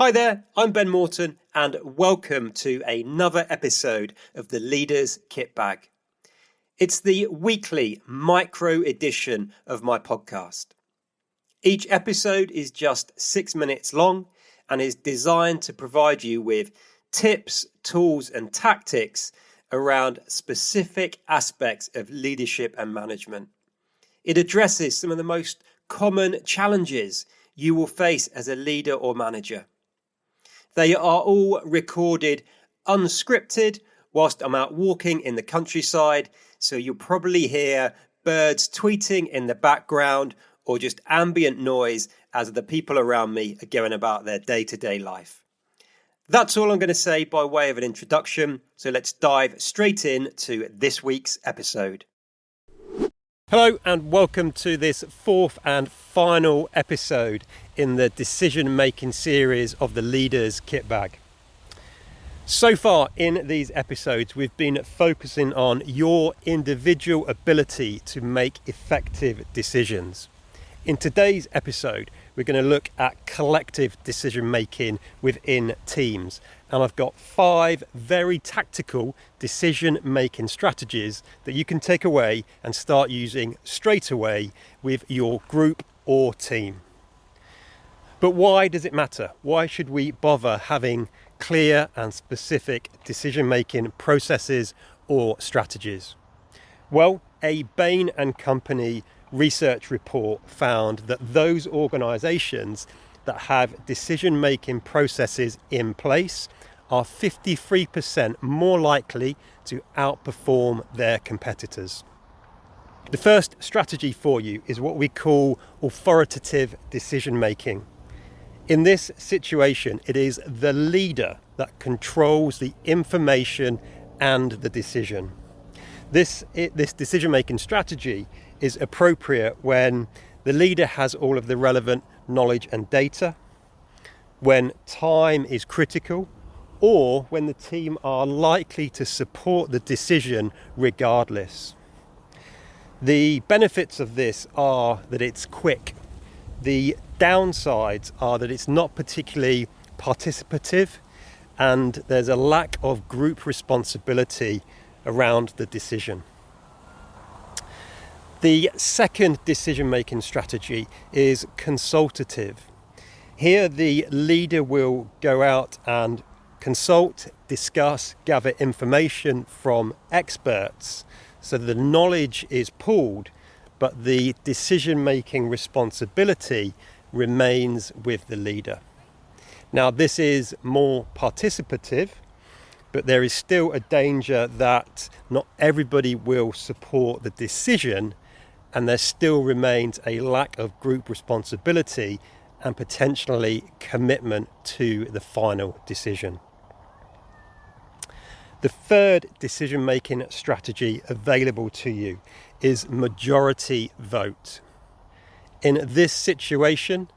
Hi there, I'm Ben Morton and welcome to another episode of the Leaders Kitbag. It's the weekly micro edition of my podcast. Each episode is just 6 minutes long and is designed to provide you with tips, tools and tactics around specific aspects of leadership and management. It addresses some of the most common challenges you will face as a leader or manager. They are all recorded unscripted whilst I'm out walking in the countryside, so you'll probably hear birds tweeting in the background or just ambient noise as the people around me are going about their day-to-day life. That's all I'm going to say by way of an introduction, so let's dive straight in to this week's episode. Hello and welcome to this fourth and final episode in the decision-making series of the Leaders Kitbag. So far in these episodes, we've been focusing on your individual ability to make effective decisions. In today's episode, we're going to look at collective decision-making within teams. And I've got 5 very tactical decision-making strategies that you can take away and start using straight away with your group or team. But why does it matter? Why should we bother having clear and specific decision-making processes or strategies? Well, a Bain & Company research report found that those organisations that have decision-making processes in place are 53% more likely to outperform their competitors. The first strategy for you is what we call authoritative decision-making. In this situation, it is the leader that controls the information and the decision. This decision-making strategy is appropriate when the leader has all of the relevant knowledge and data, when time is critical, or when the team are likely to support the decision regardless. The benefits of this are that it's quick. The downsides are that it's not particularly participative and there's a lack of group responsibility around the decision. The second decision-making strategy is consultative. Here the leader will go out and consult, discuss, gather information from experts so the knowledge is pooled, but the decision-making responsibility remains with the leader. Now this is more participative, but there is still a danger that not everybody will support the decision and there still remains a lack of group responsibility and potentially commitment to the final decision. The third decision-making strategy available to you is majority vote. In this situation,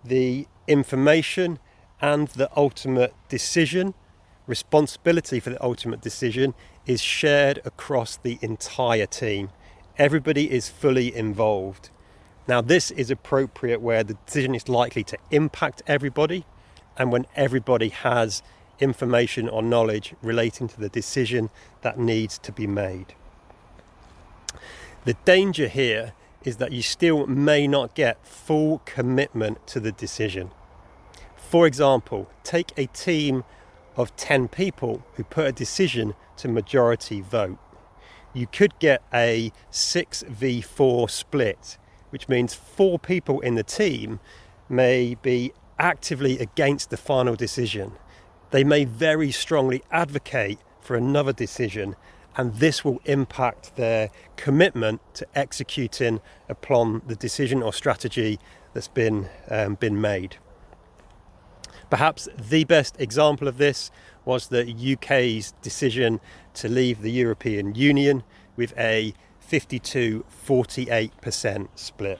the information and the ultimate decision, responsibility for the ultimate decision, is shared across the entire team. Everybody is fully involved. Now this is appropriate where the decision is likely to impact everybody and when everybody has information or knowledge relating to the decision that needs to be made. The danger here is that you still may not get full commitment to the decision. For example, take a team of 10 people who put a decision to majority vote. You could get a 6v4 split, which means 4 people in the team may be actively against the final decision. They may very strongly advocate for another decision, and this will impact their commitment to executing upon the decision or strategy that's been made. Perhaps the best example of this was the UK's decision to leave the European Union with a 52-48% split.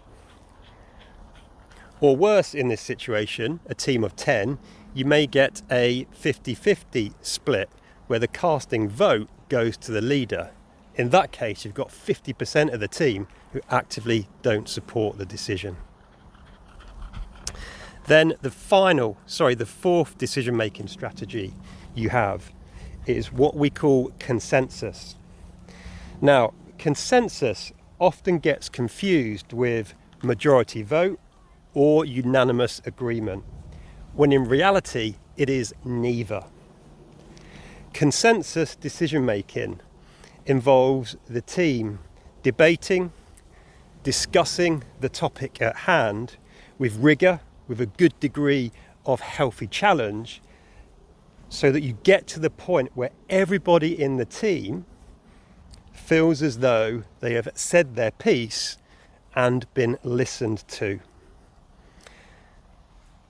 Or worse in this situation, a team of 10, you may get a 50-50 split where the casting vote goes to the leader. In that case, you've got 50% of the team who actively don't support the decision. Then the fourth decision-making strategy you have is what we call consensus. Now, consensus often gets confused with majority vote or unanimous agreement, when in reality it is neither. Consensus decision-making involves the team debating, discussing the topic at hand with rigour, with a good degree of healthy challenge, so that you get to the point where everybody in the team feels as though they have said their piece and been listened to.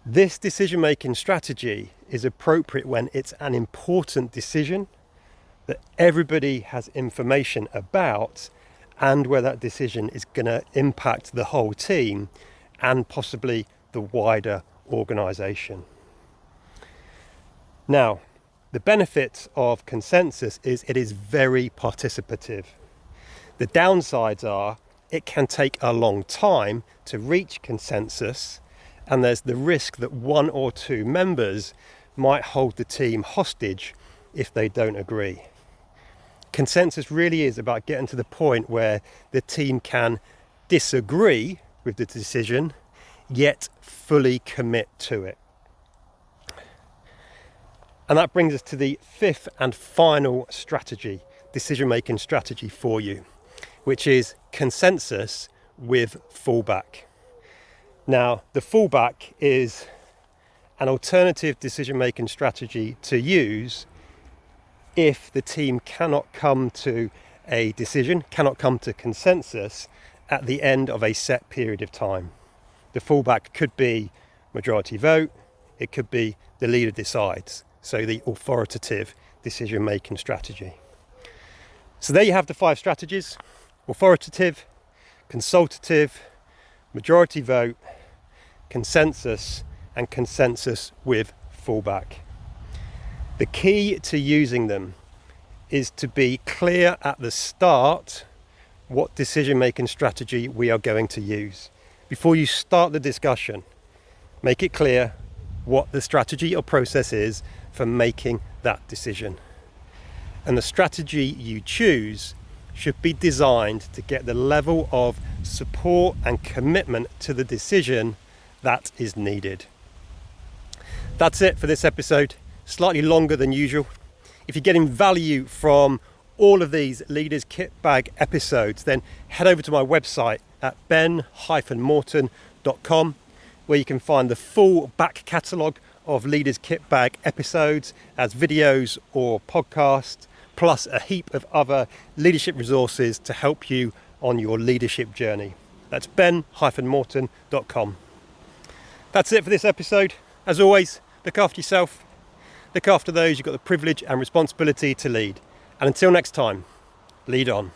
This decision-making strategy is appropriate when it's an important decision that everybody has information about, and where that decision is going to impact the whole team and possibly the wider organisation. Now, the benefit of consensus is it is very participative. The downsides are it can take a long time to reach consensus, and there's the risk that one or two members might hold the team hostage if they don't agree. Consensus really is about getting to the point where the team can disagree with the decision, yet fully commit to it. And that brings us to the fifth and final strategy, decision-making strategy for you, which is consensus with fallback. Now, the fallback is an alternative decision-making strategy to use if the team cannot come to a decision, cannot come to consensus at the end of a set period of time. The fallback could be majority vote, it could be the leader decides, so the authoritative decision-making strategy. So there you have the 5 strategies: authoritative, consultative, majority vote, consensus, and consensus with fallback. The key to using them is to be clear at the start what decision-making strategy we are going to use. Before you start the discussion, make it clear what the strategy or process is for making that decision. And the strategy you choose should be designed to get the level of support and commitment to the decision that is needed. That's it for this episode, slightly longer than usual. If you're getting value from all of these Leaders Kitbag episodes, then head over to my website at ben-morton.com, where you can find the full back catalogue of Leaders Kitbag episodes as videos or podcasts, plus a heap of other leadership resources to help you on your leadership journey. That's ben-morton.com. That's it for this episode. As always, look after yourself, look after those you've got the privilege and responsibility to lead. And until next time, lead on.